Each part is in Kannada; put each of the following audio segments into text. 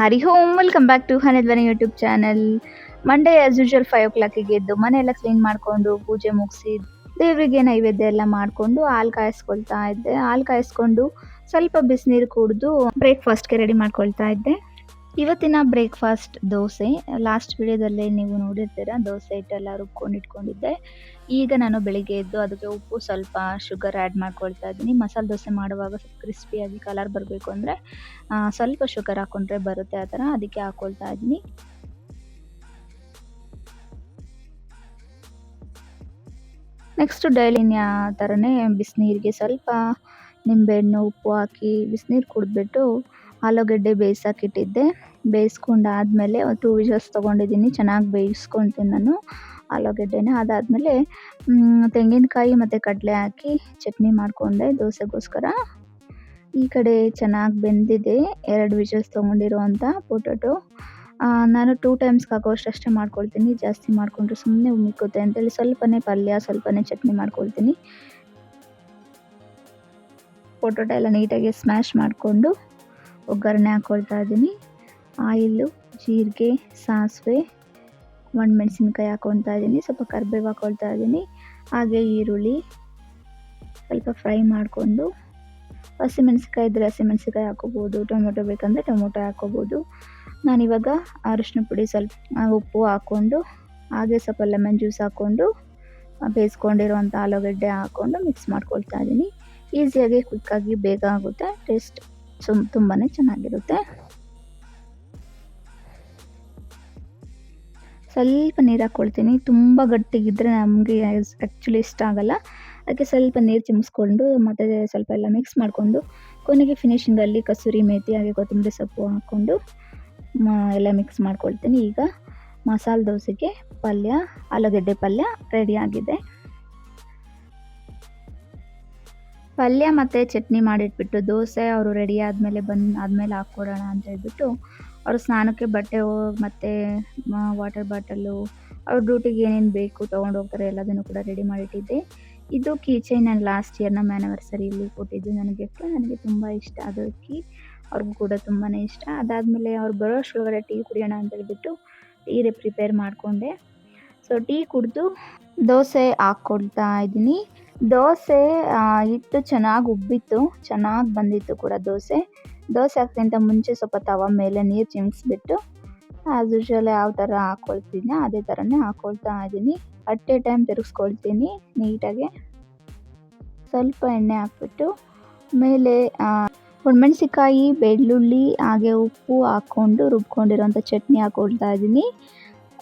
Hari Om welcome back to Hanidhwani YouTube channel. Monday as usual 5 o'clock ಎದ್ದು ಮನೆಯೆಲ್ಲ ಕ್ಲೀನ್ ಮಾಡಿಕೊಂಡು ಪೂಜೆ ಮುಗಿಸಿ ದೇವರಿಗೆ ನೈವೇದ್ಯ ಎಲ್ಲ ಮಾಡಿಕೊಂಡು ಹಾಲು ಕಾಯಿಸ್ಕೊಳ್ತಾ ಇದ್ದೆ. ಹಾಲು ಕಾಯಿಸ್ಕೊಂಡು ಸ್ವಲ್ಪ ಬಿಸಿನೀರು ಕುಡಿದು ಬ್ರೇಕ್ಫಾಸ್ಟ್ಗೆ ರೆಡಿ ಮಾಡ್ಕೊಳ್ತಾ ಇದ್ದೆ. ಇವತ್ತಿನ ಬ್ರೇಕ್ಫಾಸ್ಟ್ ದೋಸೆ. ಲಾಸ್ಟ್ ವಿಡಿಯೋದಲ್ಲೇ ನೀವು ನೋಡಿರ್ತೀರ, ದೋಸೆ ಹಿಟ್ಟೆಲ್ಲ ರುಬ್ಕೊಂಡು ಇಟ್ಕೊಂಡಿದ್ದೆ. ಈಗ ನಾನು ಬೆಳಿಗ್ಗೆ ಎದ್ದು ಅದಕ್ಕೆ ಉಪ್ಪು ಸ್ವಲ್ಪ ಶುಗರ್ ಆ್ಯಡ್ ಮಾಡ್ಕೊಳ್ತಾ ಇದ್ದೀನಿ. ಮಸಾಲೆ ದೋಸೆ ಮಾಡುವಾಗ ಸ್ವಲ್ಪ ಕ್ರಿಸ್ಪಿಯಾಗಿ ಕಲರ್ ಬರಬೇಕು ಅಂದರೆ ಸ್ವಲ್ಪ ಶುಗರ್ ಹಾಕ್ಕೊಂಡ್ರೆ ಬರುತ್ತೆ, ಆ ಥರ ಅದಕ್ಕೆ ಹಾಕ್ಕೊಳ್ತಾ ಇದ್ದೀನಿ. ನೆಕ್ಸ್ಟು ಡೈಲಿ ಥರನೇ ಬಿಸಿನೀರಿಗೆ ಸ್ವಲ್ಪ ನಿಂಬೆಹಣ್ಣು ಉಪ್ಪು ಹಾಕಿ ಬಿಸಿನೀರು ಕುಡಿದ್ಬಿಟ್ಟು ಆಲೂಗಡ್ಡೆ ಬೇಯಿಸೋಕ್ಕಿಟ್ಟಿದ್ದೆ. ಬೇಯಿಸ್ಕೊಂಡಾದಮೇಲೆ 2 ವಿಷಲ್ಸ್ ತೊಗೊಂಡಿದ್ದೀನಿ. ಚೆನ್ನಾಗಿ ಬೇಯಿಸ್ಕೊಳ್ತೀನಿ ನಾನು ಆಲೂಗಡ್ಡೆನ. ಅದಾದಮೇಲೆ ತೆಂಗಿನಕಾಯಿ ಮತ್ತು ಕಡಲೆ ಹಾಕಿ ಚಟ್ನಿ ಮಾಡಿಕೊಂಡೆ ದೋಸೆಗೋಸ್ಕರ. ಈ ಕಡೆ ಚೆನ್ನಾಗಿ ಬೆಂದಿದೆ 2 ವಿಷಲ್ಸ್ ತೊಗೊಂಡಿರುವಂಥ ಪೊಟೊಟೊ. ನಾನು 2 ಟೈಮ್ಸ್ಗೆ ಆಗೋಷ್ಟಷ್ಟೇ ಮಾಡ್ಕೊಳ್ತೀನಿ. ಜಾಸ್ತಿ ಮಾಡಿಕೊಂಡ್ರೆ ಸುಮ್ಮನೆ ಉಮ್ಮಿಕ್ಕುತ್ತೆ ಅಂತೇಳಿ ಸ್ವಲ್ಪನೇ ಪಲ್ಯ ಸ್ವಲ್ಪನೇ ಚಟ್ನಿ ಮಾಡ್ಕೊಳ್ತೀನಿ. ಪೊಟೊಟೊ ಎಲ್ಲ ನೀಟಾಗಿ ಸ್ಮ್ಯಾಶ್ ಮಾಡಿಕೊಂಡು ಒಗ್ಗರಣೆ ಹಾಕ್ಕೊಳ್ತಾ ಇದ್ದೀನಿ. ಆಯಿಲು, ಜೀರಿಗೆ, ಸಾಸಿವೆ, ಒಣಮೆಣಸಿನ್ಕಾಯಿ ಹಾಕ್ಕೊಳ್ತಾ ಇದ್ದೀನಿ. ಸ್ವಲ್ಪ ಕರಿಬೇವು ಹಾಕ್ಕೊಳ್ತಾ ಇದ್ದೀನಿ. ಹಾಗೆ ಈರುಳ್ಳಿ ಸ್ವಲ್ಪ ಫ್ರೈ ಮಾಡಿಕೊಂಡು, ಹಸಿಮೆಣಸಿನ್ಕಾಯಿ ಇದ್ದರೆ ಹಸಿಮೆಣಸಿನ್ಕಾಯಿ ಹಾಕ್ಕೋಬೋದು, ಟೊಮೊಟೊ ಬೇಕಂದರೆ ಟೊಮೊಟೊ ಹಾಕ್ಕೋಬೋದು. ನಾನಿವಾಗ ಅರಿಶಿನ ಪುಡಿ ಸ್ವಲ್ಪ ಉಪ್ಪು ಹಾಕ್ಕೊಂಡು ಹಾಗೆ ಸ್ವಲ್ಪ ಲೆಮನ್ ಜ್ಯೂಸ್ ಹಾಕ್ಕೊಂಡು ಬೇಯಿಸ್ಕೊಂಡಿರುವಂಥ ಆಲೂಗಡ್ಡೆ ಹಾಕ್ಕೊಂಡು ಮಿಕ್ಸ್ ಮಾಡ್ಕೊಳ್ತಾ ಇದ್ದೀನಿ. ಈಸಿಯಾಗಿ ಕ್ವಿಕ್ಕಾಗಿ ಬೇಗ ಆಗುತ್ತೆ, ಟೇಸ್ಟ್ ತುಂಬಾ ಚೆನ್ನಾಗಿರುತ್ತೆ. ಸ್ವಲ್ಪ ನೀರು ಹಾಕ್ಕೊಳ್ತೀನಿ. ತುಂಬ ಗಟ್ಟಿಗಿದ್ದರೆ ನಮಗೆ ಆ್ಯಕ್ಚುಲಿ ಇಷ್ಟ ಆಗಲ್ಲ. ಅದಕ್ಕೆ ಸ್ವಲ್ಪ ನೀರು ಚಿಮ್ಮಿಸ್ಕೊಂಡು ಮತ್ತು ಸ್ವಲ್ಪ ಎಲ್ಲ ಮಿಕ್ಸ್ ಮಾಡಿಕೊಂಡು ಕೊನೆಗೆ ಫಿನಿಶಿಂಗಲ್ಲಿ ಕಸೂರಿ ಮೇಥಿ ಹಾಗೆ ಕೊತ್ತಂಬರಿ ಸೊಪ್ಪು ಹಾಕ್ಕೊಂಡು ಎಲ್ಲ ಮಿಕ್ಸ್ ಮಾಡ್ಕೊಳ್ತೀನಿ. ಈಗ ಮಸಾಲೆ ದೋಸೆಗೆ ಪಲ್ಯ, ಆಲೂಗಡ್ಡೆ ಪಲ್ಯ ರೆಡಿ ಆಗಿದೆ. ಪಲ್ಯ ಮತ್ತು ಚಟ್ನಿ ಮಾಡಿಟ್ಬಿಟ್ಟು ದೋಸೆ ಅವರು ರೆಡಿ ಆದಮೇಲೆ ಹಾಕ್ಕೊಡೋಣ ಅಂತ ಹೇಳ್ಬಿಟ್ಟು ಅವರು ಸ್ನಾನಕ್ಕೆ ಬಟ್ಟೆ ಮತ್ತು ವಾಟರ್ ಬಾಟಲು ಅವ್ರ ಡ್ಯೂಟಿಗೆ ಏನೇನು ಬೇಕು ತೊಗೊಂಡು ಹೋಗ್ತಾರೆ ಎಲ್ಲದನ್ನು ಕೂಡ ರೆಡಿ ಮಾಡಿಟ್ಟಿದ್ದೆ. ಇದು ಕೀ ಚೈನ್ ನಾನು ಲಾಸ್ಟ್ ಇಯರ್ ನಮ್ಮ ಆ್ಯನಿವರ್ಸರಿಯಲ್ಲಿ ಕೊಟ್ಟಿದ್ದು ನನಗೆ ಗಿಫ್ಟ್. ನನಗೆ ತುಂಬ ಇಷ್ಟ ಅದು ಕೀ, ಅವ್ರಿಗೂ ಕೂಡ ತುಂಬಾ ಇಷ್ಟ. ಅದಾದಮೇಲೆ ಅವ್ರು ಬರೋ ಅಷ್ಟರೊಳಗಡೆ ಟೀ ಕುಡಿಯೋಣ ಅಂತ ಹೇಳ್ಬಿಟ್ಟು ಟೀ ಪ್ರಿಪೇರ್ ಮಾಡಿಕೊಂಡೆ. ಸೊ ಟೀ ಕುಡಿದು ದೋಸೆ ಹಾಕ್ಕೊಳ್ತಾ ಇದ್ದೀನಿ. ದೋಸೆ ಹಿಟ್ಟು ಚೆನ್ನಾಗಿ ಉಬ್ಬಿತ್ತು, ಚೆನ್ನಾಗಿ ಬಂದಿತ್ತು ಕೂಡ ದೋಸೆ. ದೋಸೆ ಹಾಕೋಕ್ಕಿಂತ ಮುಂಚೆ ಸ್ವಲ್ಪ ತವ ಮೇಲೆ ನೀರು ಚಿಮ್ಮಿಸ್ಬಿಟ್ಟು ಆ್ಯಸ್ ಯೂಶುವಲ್ ಯಾವ ಥರ ಹಾಕ್ಕೊಳ್ತೀನಿ ಅದೇ ಥರನೇ ಹಾಕ್ಕೊಳ್ತಾ ಇದ್ದೀನಿ. ಅಟ್ ಎ ಟೈಮ್ ತಿರುಗಿಸ್ಕೊಳ್ತೀನಿ ನೀಟಾಗಿ. ಸ್ವಲ್ಪ ಎಣ್ಣೆ ಹಾಕ್ಬಿಟ್ಟು ಮೇಲೆ ಒಣಮೆಣ್ಸಿಕಾಯಿ, ಬೆಳ್ಳುಳ್ಳಿ ಹಾಗೆ ಉಪ್ಪು ಹಾಕ್ಕೊಂಡು ರುಬ್ಕೊಂಡಿರೋಂಥ ಚಟ್ನಿ ಹಾಕ್ಕೊಳ್ತಾ ಇದ್ದೀನಿ.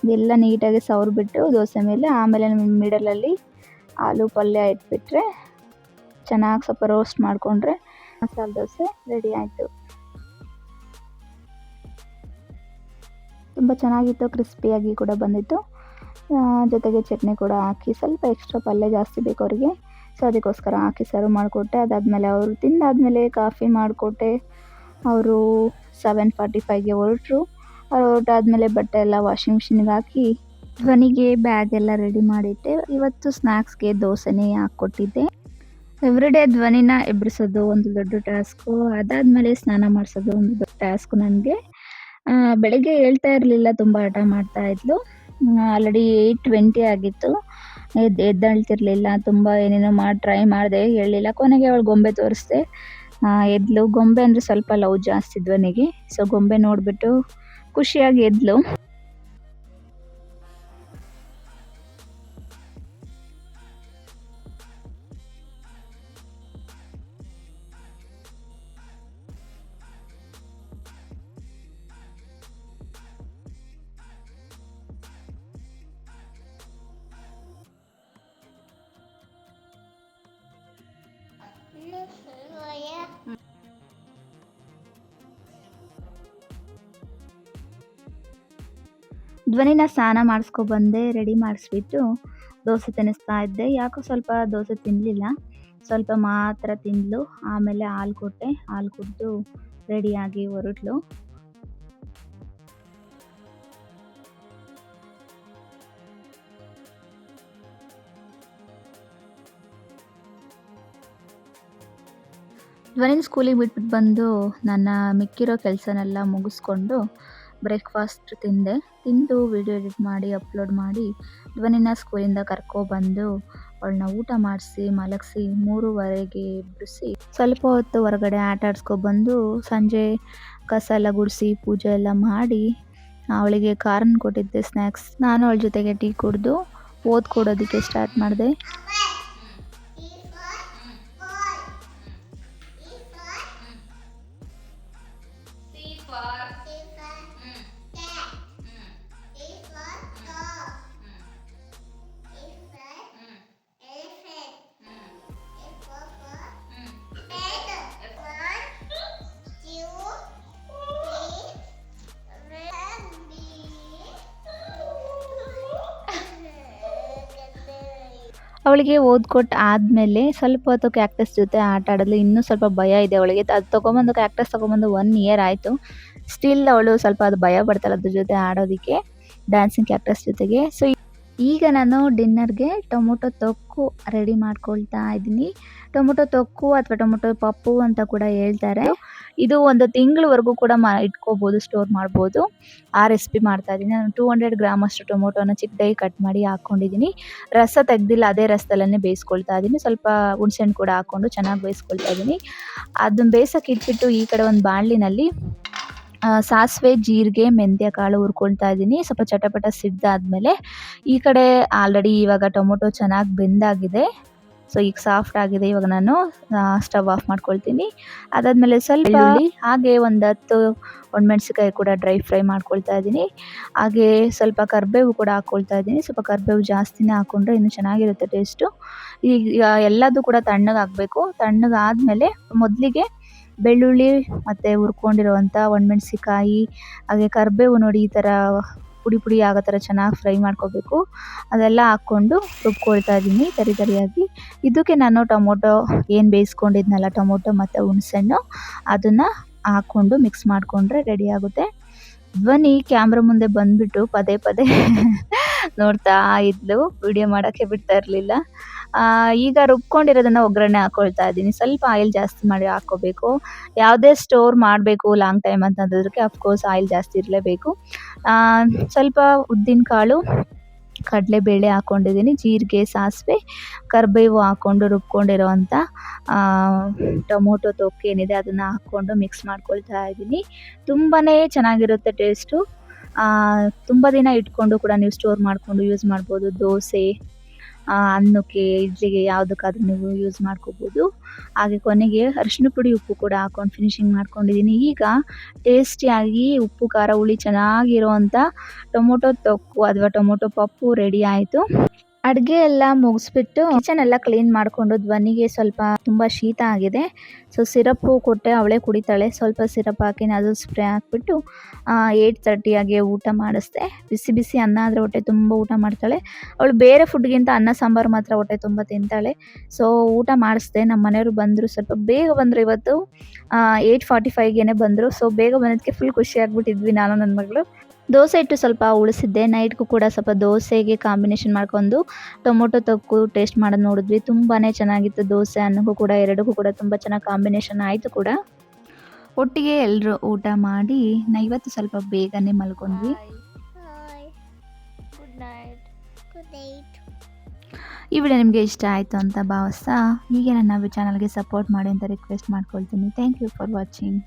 ಅದೆಲ್ಲ ನೀಟಾಗಿ ಸವರ್ಬಿಟ್ಟು ದೋಸೆ ಮೇಲೆ, ಆಮೇಲೆ ಮಿಡಲಲ್ಲಿ ಆಲೂ ಪಲ್ಯ ಇಟ್ಬಿಟ್ರೆ ಚೆನ್ನಾಗಿ ಸ್ವಲ್ಪ ರೋಸ್ಟ್ ಮಾಡಿಕೊಂಡ್ರೆ ಮಸಾಲೆ ದೋಸೆ ರೆಡಿ ಆಯಿತು. ತುಂಬ ಚೆನ್ನಾಗಿತ್ತು, ಕ್ರಿಸ್ಪಿಯಾಗಿ ಕೂಡ ಬಂದಿತ್ತು. ಜೊತೆಗೆ ಚಟ್ನಿ ಕೂಡ ಹಾಕಿ ಸ್ವಲ್ಪ ಎಕ್ಸ್ಟ್ರಾ ಪಲ್ಯ ಜಾಸ್ತಿ ಬೇಕು ಅವರಿಗೆ, ಸೊ ಅದಕ್ಕೋಸ್ಕರ ಹಾಕಿ ಸರ್ವ್ ಮಾಡಿಕೊಟ್ಟೆ. ಅದಾದಮೇಲೆ ಅವರು ತಿಂದಾದಮೇಲೆ ಕಾಫಿ ಮಾಡಿಕೊಟ್ಟೆ. ಅವರು 7:45ಗೆ ಹೊರಟರು. ಅವ್ರು ಹೊರಟಾದ್ಮೇಲೆ ಬಟ್ಟೆ ಎಲ್ಲ ವಾಷಿಂಗ್ ಮಿಷಿನ್ಗೆ ಹಾಕಿ ಧ್ವನಿಗೆ ಬ್ಯಾಗ್ ಎಲ್ಲ ರೆಡಿ ಮಾಡಿಟ್ಟೆ. ಇವತ್ತು ಸ್ನ್ಯಾಕ್ಸ್ಗೆ ದೋಸೆನೇ ಹಾಕ್ಕೊಟ್ಟಿದ್ದೆ. ಎವ್ರಿಡೇ ಧ್ವನಿನ ಎಬ್ಬರಿಸೋದು ಒಂದು ದೊಡ್ಡ ಟಾಸ್ಕು, ಅದಾದಮೇಲೆ ಸ್ನಾನ ಮಾಡಿಸೋದು ಒಂದು ದೊಡ್ಡ ಟಾಸ್ಕು ನನಗೆ. ಬೆಳಗ್ಗೆ ಹೇಳ್ತಾ ಇರಲಿಲ್ಲ, ತುಂಬ ಹಠ ಮಾಡ್ತಾಯಿದ್ಲು. ಆಲ್ರೆಡಿ 8:20 ಆಗಿತ್ತು. ಎದ್ದೇಳ್ತಿರ್ಲಿಲ್ಲ. ತುಂಬ ಏನೇನೋ ಮಾಡಿ ಟ್ರೈ ಮಾಡಿದೆ, ಹೇಳಲಿಲ್ಲ. ಕೊನೆಗೆ ಅವಳು ಗೊಂಬೆ ತೋರಿಸ್ದೆ, ಎದ್ಲು. ಗೊಂಬೆ ಅಂದರೆ ಸ್ವಲ್ಪ ಲವ್ ಜಾಸ್ತಿ ಧ್ವನಿಗೆ, ಸೊ ಗೊಂಬೆ ನೋಡಿಬಿಟ್ಟು ಖುಷಿಯಾಗಿ ಎದ್ಲು. ಧ್ವನಿನ ಸ್ನಾನ ಮಾಡಿಸ್ಕೊಬಂದೆ, ರೆಡಿ ಮಾಡಿಸ್ಬಿಟ್ಟು ದೋಸೆ ತಿನ್ನಿಸ್ತಾ ಇದ್ದೆ. ಯಾಕೋ ಸ್ವಲ್ಪ ದೋಸೆ ತಿನ್ನಲಿಲ್ಲ, ಸ್ವಲ್ಪ ಮಾತ್ರ ತಿಂದಳು. ಆಮೇಲೆ ಹಾಲು ಕೊಟ್ಟೆ, ಹಾಲು ಕುಡಿದು ರೆಡಿಯಾಗಿ ಹೊರಟ್ಲು. ಧ್ವನಿನ ಸ್ಕೂಲಿಗೆ ಬಿಟ್ಬಿಟ್ಟು ಬಂದು ನನ್ನ ಮಿಕ್ಕಿರೋ ಕೆಲಸನೆಲ್ಲ ಮುಗಿಸ್ಕೊಂಡು ಬ್ರೇಕ್ಫಾಸ್ಟ್ ತಿಂದೆ. ತಿಂದು ವಿಡಿಯೋ ಎಡಿಟ್ ಮಾಡಿ ಅಪ್ಲೋಡ್ ಮಾಡಿ ಧ್ವನಿನ ಸ್ಕೂಲಿಂದ ಕರ್ಕೊಬಂದು ಅವಳನ್ನ ಊಟ ಮಾಡಿಸಿ ಮಲಗಿಸಿ 3:30ಗೆ ಎಬ್ಬಿಸಿ ಸ್ವಲ್ಪ ಹೊತ್ತು ಹೊರಗಡೆ ಆಟ ಆಡಿಸ್ಕೊಬಂದು ಸಂಜೆ ಕಸ ಎಲ್ಲ ಗುಡಿಸಿ ಪೂಜೆ ಎಲ್ಲ ಮಾಡಿ ಅವಳಿಗೆ ಕಾರ್ನ್ ಕೊಟ್ಟಿದ್ದೆ ಸ್ನ್ಯಾಕ್ಸ್. ನಾನು ಅವಳ ಜೊತೆಗೆ ಟೀ ಕುಡಿದು ಓದ್ಕೊಡೋದಕ್ಕೆ ಸ್ಟಾರ್ಟ್ ಮಾಡಿದೆ. ಅವಳಿಗೆ ಓದ್ಕೊಟ್ಟು ಆದಮೇಲೆ ಸ್ವಲ್ಪ ಹೊತ್ತು ಕ್ಯಾಕ್ಟಸ್ ಜೊತೆ ಆಟ ಆಡಿದ್ಲು. ಇನ್ನೂ ಸ್ವಲ್ಪ ಭಯ ಇದೆ ಅವಳಿಗೆ. ಅದು ತೊಗೊಂಬಂದು ಕ್ಯಾಕ್ಟಸ್ ತೊಗೊಂಬಂದು 1 ಇಯರ್ ಆಯಿತು. ಸ್ಟಿಲ್ ಅವಳು ಸ್ವಲ್ಪ ಅದು ಭಯ ಪಡ್ತಾಳೆ ಅದ್ರ ಜೊತೆ ಆಡೋದಕ್ಕೆ, ಡ್ಯಾನ್ಸಿಂಗ್ ಕ್ಯಾಕ್ಟಸ್ ಜೊತೆಗೆ. ಸೊ ಈಗ ನಾನು ಡಿನ್ನರ್ಗೆ ಟೊಮೊಟೊ ತೊಕ್ಕು ರೆಡಿ ಮಾಡ್ಕೊಳ್ತಾ ಇದ್ದೀನಿ. ಟೊಮೊಟೊ ತೊಕ್ಕು ಅಥವಾ ಟೊಮೊಟೊ ಪಪ್ಪು ಅಂತ ಕೂಡ ಹೇಳ್ತಾರೆ. ಇದು 1 ತಿಂಗಳವರೆಗೂ ಕೂಡ ಇಟ್ಕೋಬೋದು, ಸ್ಟೋರ್ ಮಾಡ್ಬೋದು. ಆ ರೆಸಿಪಿ ಮಾಡ್ತಾ ಇದ್ದೀನಿ. ನಾನು 200 ಗ್ರಾಮ್ ಅಷ್ಟು ಟೊಮೊಟೊನ ಚಿಕ್ಕದಾಗಿ ಕಟ್ ಮಾಡಿ ಹಾಕ್ಕೊಂಡಿದ್ದೀನಿ. ರಸ ತೆಗ್ದಿಲ್ಲ, ಅದೇ ರಸದಲ್ಲೇ ಬೇಯಿಸ್ಕೊಳ್ತಾ ಇದ್ದೀನಿ. ಸ್ವಲ್ಪ ಹುಣಸೆಹಣ್ಣು ಕೂಡ ಹಾಕ್ಕೊಂಡು ಚೆನ್ನಾಗಿ ಬೇಯಿಸ್ಕೊಳ್ತಾ ಇದ್ದೀನಿ. ಅದನ್ನ ಬೇಯಿಸೋಕೆ ಇಟ್ಬಿಟ್ಟು ಈ ಕಡೆ ಒಂದು ಬಾಣಲಿನಲ್ಲಿ ಸಾಸಿವೆ, ಜೀರಿಗೆ, ಮೆಂತ್ಯ ಕಾಳು ಹುರ್ಕೊಳ್ತಾ ಇದ್ದೀನಿ. ಸ್ವಲ್ಪ ಚಟಪಟ ಸಿಡ್ದಾದ್ಮೇಲೆ ಈ ಕಡೆ ಆಲ್ರೆಡಿ ಇವಾಗ ಟೊಮೊಟೊ ಚೆನ್ನಾಗಿ ಬೆಂದಾಗಿದೆ. ಸೊ ಈಗ ಸಾಫ್ಟ್ ಆಗಿದೆ. ಇವಾಗ ನಾನು ಸ್ಟವ್ ಆಫ್ ಮಾಡ್ಕೊಳ್ತೀನಿ. ಅದಾದಮೇಲೆ ಸ್ವಲ್ಪ ಹಾಗೆ ಒಂದು 10 ಒಣಮೆಣ್ಸಿಕಾಯಿ ಕೂಡ ಡ್ರೈ ಫ್ರೈ ಮಾಡ್ಕೊಳ್ತಾ ಇದ್ದೀನಿ. ಹಾಗೆ ಸ್ವಲ್ಪ ಕರಿಬೇವು ಕೂಡ ಹಾಕ್ಕೊಳ್ತಾ ಇದ್ದೀನಿ. ಸ್ವಲ್ಪ ಕರಿಬೇವು ಜಾಸ್ತಿನೇ ಹಾಕ್ಕೊಂಡ್ರೆ ಇನ್ನೂ ಚೆನ್ನಾಗಿರುತ್ತೆ ಟೇಸ್ಟು. ಈಗ ಎಲ್ಲದೂ ಕೂಡ ತಣ್ಣಗಾಗಬೇಕು. ತಣ್ಣಗಾದಮೇಲೆ ಮೊದಲಿಗೆ ಬೆಳ್ಳುಳ್ಳಿ ಮತ್ತು ಹುರ್ಕೊಂಡಿರುವಂಥ ಒಣಮೆಣ್ಸಿಕಾಯಿ ಹಾಗೆ ಕರಿಬೇವು ನೋಡಿ ಈ ಥರ ಪುಡಿ ಪುಡಿ ಆಗೋ ಥರ ಚೆನ್ನಾಗಿ ಫ್ರೈ ಮಾಡ್ಕೋಬೇಕು. ಅದೆಲ್ಲ ಹಾಕ್ಕೊಂಡು ರುಬ್ಕೊಳ್ತಾ ಇದ್ದೀನಿ ತರಿಯಾಗಿ. ಇದಕ್ಕೆ ನಾನು ಟೊಮೊಟೊ ಏನು ಬೇಯಿಸ್ಕೊಂಡಿದ್ನಲ್ಲ, ಟೊಮೊಟೊ ಮತ್ತು ಹುಣಸೆಹಣ್ಣು ಅದನ್ನು ಹಾಕ್ಕೊಂಡು ಮಿಕ್ಸ್ ಮಾಡಿಕೊಂಡ್ರೆ ರೆಡಿ ಆಗುತ್ತೆ. ಧ್ವನಿ ಕ್ಯಾಮ್ರಾ ಮುಂದೆ ಬಂದುಬಿಟ್ಟು ಪದೇ ಪದೇ ನೋಡ್ತಾ ಇದ್ಲು, ವಿಡಿಯೋ ಮಾಡೋಕ್ಕೆ ಬಿಡ್ತಾ ಇರಲಿಲ್ಲ. ಈಗ ರುಬ್ಕೊಂಡಿರೋದನ್ನು ಒಗ್ಗರಣೆ ಹಾಕ್ಕೊಳ್ತಾ ಇದ್ದೀನಿ. ಸ್ವಲ್ಪ ಆಯಿಲ್ ಜಾಸ್ತಿ ಮಾಡಿ ಹಾಕ್ಕೋಬೇಕು. ಯಾವುದೇ ಸ್ಟೋರ್ ಮಾಡಬೇಕು ಲಾಂಗ್ ಟೈಮ್ ಅಂತಂದೋದಕ್ಕೆ ಅಫ್ಕೋರ್ಸ್ ಆಯಿಲ್ ಜಾಸ್ತಿ ಇರಲೇಬೇಕು. ಸ್ವಲ್ಪ ಉದ್ದಿನಕಾಳು, ಕಡಲೆಬೇಳೆ ಹಾಕ್ಕೊಂಡಿದ್ದೀನಿ. ಜೀರಿಗೆ, ಸಾಸಿವೆ, ಕರಿಬೇವು ಹಾಕ್ಕೊಂಡು ರುಬ್ಕೊಂಡಿರೋವಂಥ ಟೊಮೊಟೊ ತೊಕ್ಕು ಏನಿದೆ ಅದನ್ನು ಹಾಕ್ಕೊಂಡು ಮಿಕ್ಸ್ ಮಾಡ್ಕೊಳ್ತಾ ಇದ್ದೀನಿ. ತುಂಬಾ ಚೆನ್ನಾಗಿರುತ್ತೆ ಟೇಸ್ಟು. ತುಂಬ ದಿನ ಇಟ್ಕೊಂಡು ಕೂಡ ನೀವು ಸ್ಟೋರ್ ಮಾಡಿಕೊಂಡು ಯೂಸ್ ಮಾಡ್ಬೋದು. ದೋಸೆ, ಅನ್ನಕ್ಕೆ, ಇಡ್ಲಿಗೆ ಯಾವುದಕ್ಕಾದ್ರೂ ನೀವು ಯೂಸ್ ಮಾಡ್ಕೋಬೋದು. ಹಾಗೆ ಕೊನೆಗೆ ಅರಿಶಿನ ಪುಡಿ, ಉಪ್ಪು ಕೂಡ ಹಾಕ್ಕೊಂಡು ಫಿನಿಶಿಂಗ್ ಮಾಡ್ಕೊಂಡಿದ್ದೀನಿ. ಈಗ ಟೇಸ್ಟಿಯಾಗಿ ಉಪ್ಪು ಖಾರ ಹುಳಿ ಚೆನ್ನಾಗಿರೋವಂಥ ಟೊಮೊಟೊ ತೊಕ್ಕು ಅಥವಾ ಟೊಮೊಟೊ ಪಪ್ಪು ರೆಡಿ ಆಯಿತು. ಅಡುಗೆ ಎಲ್ಲ ಮುಗಿಸ್ಬಿಟ್ಟು ಕಿಚನ್ ಎಲ್ಲ ಕ್ಲೀನ್ ಮಾಡಿಕೊಂಡು ಧ್ವನಿಗೆ ಸ್ವಲ್ಪ ತುಂಬ ಶೀತ ಆಗಿದೆ. ಸೊ ಸಿರಪ್ಪು ಕೊಟ್ಟೆ, ಅವಳೇ ಕುಡಿತಾಳೆ. ಸ್ವಲ್ಪ ಸಿರಪ್ ಹಾಕಿ ಅದು ಸ್ಪ್ರೇ ಹಾಕ್ಬಿಟ್ಟು 8:30 ಆಗಿ ಊಟ ಮಾಡಿಸ್ದೆ. ಬಿಸಿ ಬಿಸಿ ಅನ್ನ ಆದರೆ ಹೊಟ್ಟೆ ತುಂಬ ಊಟ ಮಾಡ್ತಾಳೆ. ಅವಳು ಬೇರೆ ಫುಡ್ಗಿಂತ ಅನ್ನ ಸಾಂಬಾರು ಮಾತ್ರ ಹೊಟ್ಟೆ ತುಂಬ ತಿಂತಾಳೆ. ಸೊ ಊಟ ಮಾಡಿಸ್ದೆ. ನಮ್ಮ ಮನೆಯವರು ಬಂದರು, ಸ್ವಲ್ಪ ಬೇಗ ಬಂದರು ಇವತ್ತು. 8:45ಗೆ ಬಂದರು. ಸೊ ಬೇಗ ಬಂದಿದ್ದಕ್ಕೆ ಫುಲ್ ಖುಷಿ ಆಗ್ಬಿಟ್ಟಿದ್ವಿ ನಾನು ನನ್ನ ಮಗಳು. ದೋಸೆ ಹಿಟ್ಟು ಸ್ವಲ್ಪ ಉಳಿಸಿದ್ದೆ. ನೈಟ್ಗೂ ಕೂಡ ಸ್ವಲ್ಪ ದೋಸೆಗೆ ಕಾಂಬಿನೇಷನ್ ಮಾಡ್ಕೊಂಡು ಟೊಮೊಟೊ ತೊಕ್ಕು ಟೇಸ್ಟ್ ಮಾಡೋದು ನೋಡಿದ್ವಿ. ತುಂಬಾ ಚೆನ್ನಾಗಿತ್ತು. ದೋಸೆ ಅನ್ನಕ್ಕೂ ಕೂಡ ಎರಡಕ್ಕೂ ಕೂಡ ತುಂಬ ಚೆನ್ನಾಗಿ ಕಾಂಬಿನೇಷನ್ ಆಯಿತು ಕೂಡ. ಒಟ್ಟಿಗೆ ಎಲ್ಲರೂ ಊಟ ಮಾಡಿ ಇವತ್ತು ಸ್ವಲ್ಪ ಬೇಗನೆ ಮಲ್ಕೊಂಡ್ವಿ. ಈ ವಿಡಿಯೋ ನಿಮಗೆ ಇಷ್ಟ ಆಯಿತು ಅಂತ ಭಾವಿಸ್ತಾ ಹೀಗೆ ನನ್ನ ಚಾನಲ್ಗೆ ಸಪೋರ್ಟ್ ಮಾಡಿ ಅಂತ ರಿಕ್ವೆಸ್ಟ್ ಮಾಡ್ಕೊಳ್ತೀನಿ. Thank you for watching.